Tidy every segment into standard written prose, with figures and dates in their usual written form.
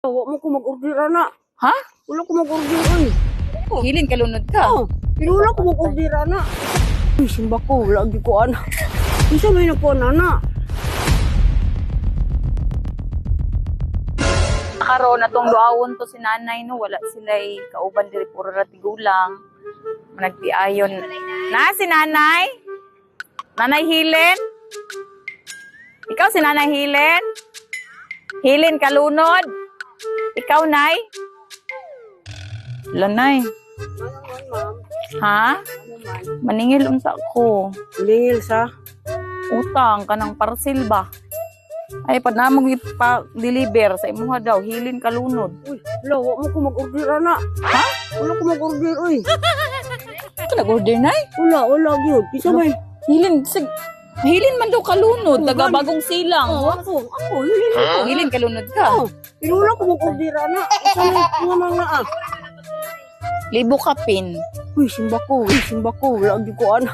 Wa mo ko mag-order ana. Ha? Wala ko mag-order oy. Hilin kalunod ka. Oh, pero wala ko mag-order ana. Uy, simba ko, wala gyud ko ana. Isa may nagkuan ana. Karon atong duawon to si nanay no, wala sila kauban diri puro ra tigulang. Nagtiayon. Na si nanay? Nanay Hilen? Ikaw si Nanay Hilen? Hilen kalunod? Ikaw, Nay? Lanay. Ha? Maningil unta ko. Lingil sa Utang ka ng parcel ba? Ay, pag namang ipa-deliver sa imuha daw, hilin kalunod. uy, wala wa mo ko mag-order ana. Ha? Wala ko mag-order oy. Ito nag-order, Nay? Wala gyud. Kisa may Hilin man daw kalunod, taga bagong silang. ako, hilin ako. Hilin kalunod ka. Oh, pero wala ko mag-order ana. Isa may mga ah. Libo ka pin. Uy, simba ko, wala gyud ko ana.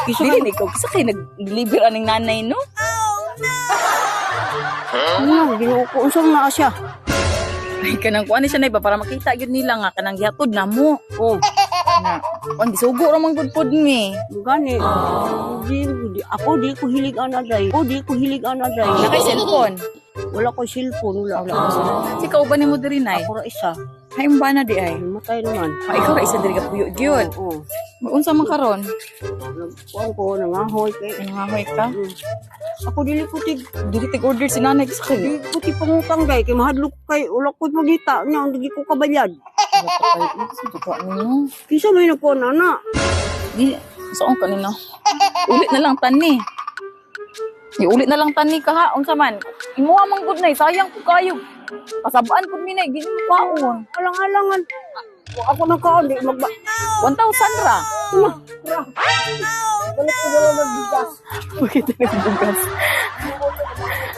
Kisa hilin ikaw, kisa kayo nag-deliver aning nanay, no? Ano, ginoo ko unsang naa siya. Ay, kanang kuan siya na iba para makita yun nila nga kanang gihatod na mo. Oh, Na, kuan gisugo ra man gud pod mi. gani. Ako di ko hilig ana day. Nakay cellphone. Wala ko cellphone, wala. Si kauban nimo diri nay. Ako ra isa. Hay mo ba na di ay? Matay naman. Ay, ikaw ra isa diri ka puyo gyud. Oo. Unsa man karon? Kuan ko nangahoy kay. Nangahoy ka? Ako dili ko tig Dili tig order si nanay sa kayo. di ko tig pangutang day kay mahadlok kay wala ko magita nya hindi ko kabayad. Kisa may nagkuan ana. Di saan kanina? Ulit na lang tani. Ulit na lang tani ka ha. Unsa man? Imuha man gud nay, sayang ko kayo. Pasabaan pud mi nay, gini mo kaon. Alang-alangan. Ako nang kaon di magba. 1,000 ra. Balik ko dala ng bigas. Bakit nagbugas?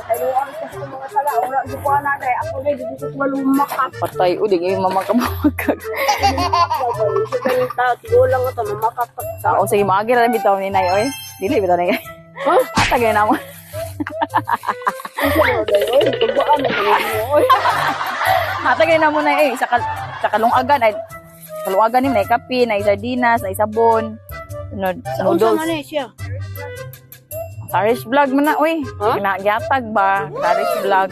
Kailangan ko sa mga sala wala di ko ana day. Ako day di ko malumakap. Patay udi ngay mamagkamagkag. Sa kanyang tao, tigulang ito, mamakap sa O sige, maagi ra bitaw ni nay oy. Dili bitaw ni. Ha? Atagay na mo. Atagay na mo na sa kalungagan ay kalungagan ni may kape, na sardinas, na sabon. Sunod, Unsa noodles. man eh siya? Tarish vlog man na, uy. Ha? Nagyatag ba? Tarish vlog.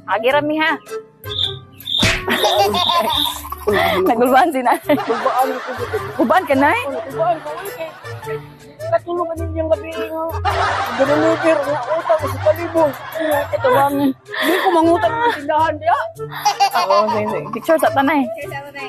Agi rami ha. Nagulban si nanay. Kubaan ko dito. Kuban ka, nay? Kubaan ko kay katulungan ninyong gabi nga. Deliver nga utang sa palibos. Ito lang. Hindi ko mangutang ng tindahan diya. Oo, sige. Picture sa tanay. Picture sa tanay.